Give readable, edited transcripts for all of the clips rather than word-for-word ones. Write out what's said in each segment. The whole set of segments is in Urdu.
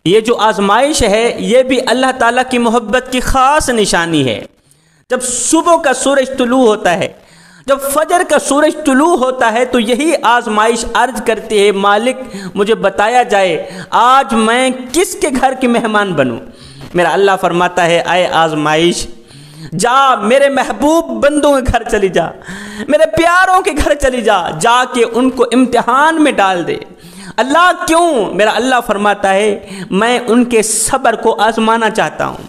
یہ جو آزمائش ہے یہ بھی اللہ تعالیٰ کی محبت کی خاص نشانی ہے۔ جب صبح کا سورج طلوع ہوتا ہے، جب فجر کا سورج طلوع ہوتا ہے تو یہی آزمائش عرض کرتی ہے مالک مجھے بتایا جائے آج میں کس کے گھر کی مہمان بنوں۔ میرا اللہ فرماتا ہے اے آزمائش جا میرے محبوب بندوں کے گھر چلی جا، میرے پیاروں کے گھر چلی جا، جا کے ان کو امتحان میں ڈال دے۔ اللہ کیوں؟ میرا اللہ فرماتا ہے میں ان کے صبر کو آزمانا چاہتا ہوں،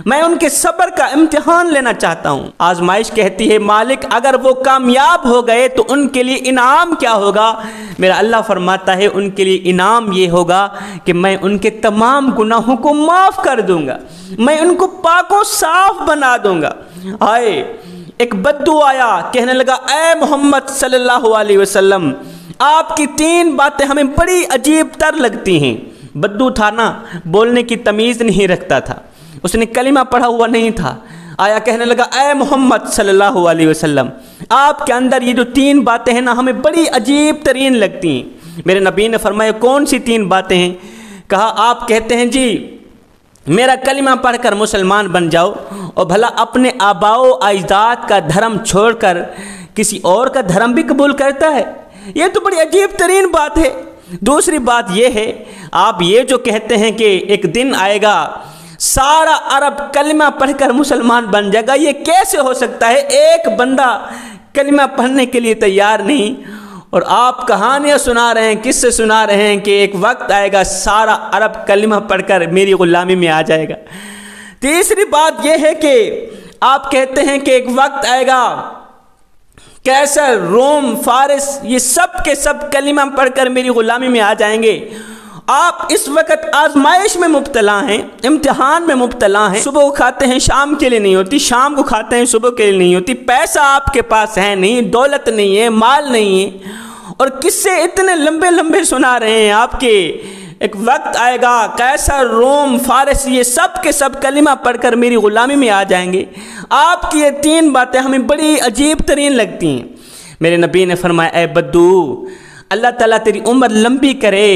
میں ان کے صبر کا امتحان لینا چاہتا ہوں۔ آزمائش کہتی ہے مالک اگر وہ کامیاب ہو گئے تو ان کے لیے انعام کیا ہوگا؟ میرا اللہ فرماتا ہے ان کے لیے انعام یہ ہوگا کہ میں ان کے تمام گناہوں کو معاف کر دوں گا، میں ان کو پاک و صاف بنا دوں گا۔ آئے ایک بدو آیا، کہنے لگا اے محمد صلی اللہ علیہ وسلم آپ کی 3 باتیں ہمیں بڑی عجیب تر لگتی ہیں۔ بدو تھا نا، بولنے کی تمیز نہیں رکھتا تھا، اس نے کلمہ پڑھا ہوا نہیں تھا۔ آیا کہنے لگا اے محمد صلی اللہ علیہ وسلم آپ کے اندر یہ جو 3 باتیں ہیں نا ہمیں بڑی عجیب ترین لگتی ہیں۔ میرے نبی نے فرمایا کون سی 3 باتیں ہیں؟ کہا آپ کہتے ہیں جی میرا کلمہ پڑھ کر مسلمان بن جاؤ اور بھلا اپنے آباء و اجداد کا دھرم چھوڑ کر کسی اور کا دھرم بھی قبول کرتا ہے، یہ تو بڑی عجیب ترین بات ہے۔ دوسری بات یہ ہے آپ یہ جو کہتے ہیں کہ ایک دن آئے گا سارا عرب کلمہ پڑھ کر مسلمان بن جائے گا، یہ کیسے ہو سکتا ہے؟ ایک بندہ کلمہ پڑھنے کے لیے تیار نہیں، اور آپ کہانیاں سنا رہے ہیں، کس سے سنا رہے ہیں کہ ایک وقت آئے گا سارا عرب کلمہ پڑھ کر میری غلامی میں آ جائے گا۔ تیسری بات یہ ہے کہ آپ کہتے ہیں کہ ایک وقت آئے گا کیسر، روم، فارس یہ سب کے سب کلمہ پڑھ کر میری غلامی میں آ جائیں گے۔ آپ اس وقت آزمائش میں مبتلا ہیں، امتحان میں مبتلا ہیں۔ صبح کو کھاتے ہیں شام کے لیے نہیں ہوتی، شام کو کھاتے ہیں صبح کے لیے نہیں ہوتی، پیسہ آپ کے پاس ہے نہیں، دولت نہیں ہے، مال نہیں ہے، اور کس سے اتنے لمبے لمبے سنا رہے ہیں آپ کے ایک وقت آئے گا کیسر، روم، فارس یہ سب کے سب کلمہ پڑھ کر میری غلامی میں آ جائیں گے۔ آپ کی یہ 3 باتیں ہمیں بڑی عجیب ترین لگتی ہیں۔ میرے نبی نے فرمایا اے بدو اللہ تعالیٰ تیری عمر لمبی کرے،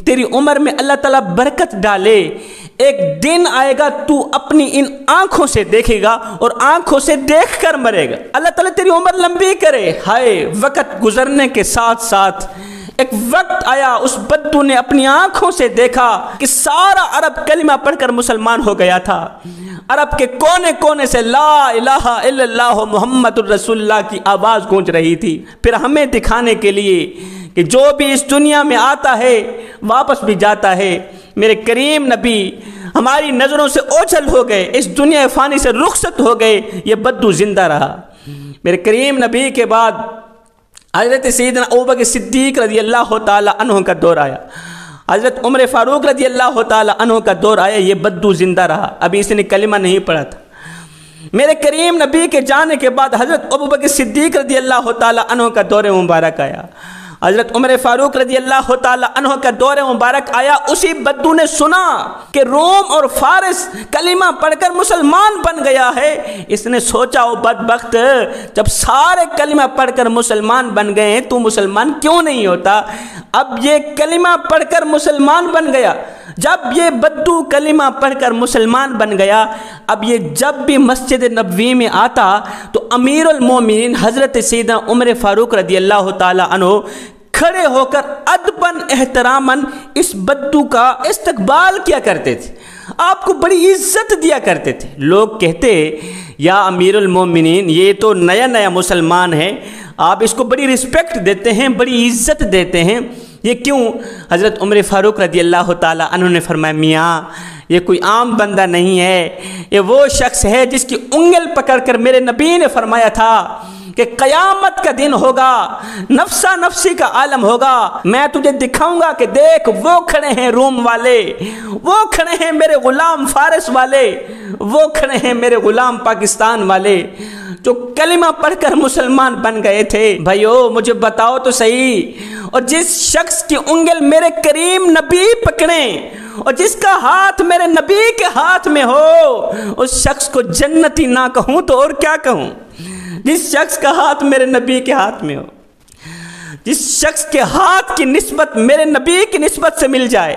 تیری عمر میں اللہ تعالیٰ برکت ڈالے، ایک دن آئے گا تو اپنی ان آنکھوں سے دیکھے گا اور آنکھوں سے دیکھ کر مرے گا، اللہ تعالیٰ تیری عمر لمبی کرے۔ ہائے وقت گزرنے کے ساتھ ساتھ ایک وقت آیا اس بدو نے اپنی آنکھوں سے دیکھا کہ سارا عرب کلمہ پڑھ کر مسلمان ہو گیا تھا، عرب کے کونے کونے سے لا الہ الا اللہ محمد الرسول اللہ کی آواز گونج رہی تھی۔ پھر ہمیں دکھانے کے لیے کہ جو بھی اس دنیا میں آتا ہے واپس بھی جاتا ہے، میرے کریم نبی ہماری نظروں سے اوجھل ہو گئے، اس دنیا فانی سے رخصت ہو گئے، یہ بدو زندہ رہا۔ میرے کریم نبی کے بعد حضرت سیدنا ابوبکر صدیق رضی اللہ تعالی عنہ کا دور آیا، حضرت عمر فاروق رضی اللہ تعالی عنہ کا دور آیا، یہ بدو زندہ رہا، ابھی اس نے کلمہ نہیں پڑھا تھا۔ میرے کریم نبی کے جانے کے بعد حضرت ابوبکر صدیق رضی اللہ تعالی عنہ کا دور مبارک آیا، حضرت عمر فاروق رضی اللہ تعالی عنہ کا دور مبارک آیا۔ اسی بدو نے سنا کہ روم اور فارس کلمہ پڑھ کر مسلمان بن گیا ہے، اس نے سوچا او بدبخت جب سارے کلمہ پڑھ کر مسلمان بن گئے ہیں تو مسلمان کیوں نہیں ہوتا؟ اب یہ کلمہ پڑھ کر مسلمان بن گیا، جب یہ بدو کلمہ پڑھ کر مسلمان بن گیا، اب یہ جب بھی مسجد نبوی میں آتا تو امیر المومنین حضرت سیدنا عمر فاروق رضی اللہ تعالی عنہ کھڑے ہو کر ادباً احتراماً اس بدو کا استقبال کیا کرتے تھے، آپ کو بڑی عزت دیا کرتے تھے۔ لوگ کہتے یا امیر المومنین یہ تو نیا نیا مسلمان ہے، آپ اس کو بڑی رسپیکٹ دیتے ہیں، بڑی عزت دیتے ہیں، یہ کیوں؟ حضرت عمر فاروق رضی اللہ تعالی عنہ نے فرمایا میاں یہ کوئی عام بندہ نہیں ہے، یہ وہ شخص ہے جس کی انگل پکڑ کر میرے نبی نے فرمایا تھا کہ قیامت کا دن ہوگا، نفسا نفسی کا عالم ہوگا، میں تجھے دکھاؤں گا کہ دیکھ وہ کھڑے ہیں روم والے، وہ کھڑے ہیں میرے غلام فارس والے، وہ کھڑے ہیں میرے غلام پاکستان والے جو کلمہ پڑھ کر مسلمان بن گئے تھے۔ بھائیو مجھے بتاؤ تو صحیح، اور جس شخص کی انگل میرے کریم نبی پکڑیں اور جس کا ہاتھ میرے نبی کے ہاتھ میں ہو، اس شخص کو جنتی نہ کہوں تو اور کیا کہوں؟ جس شخص کا ہاتھ میرے نبی کے ہاتھ میں ہو، جس شخص کے ہاتھ کی نسبت میرے نبی کی نسبت سے مل جائے،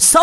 100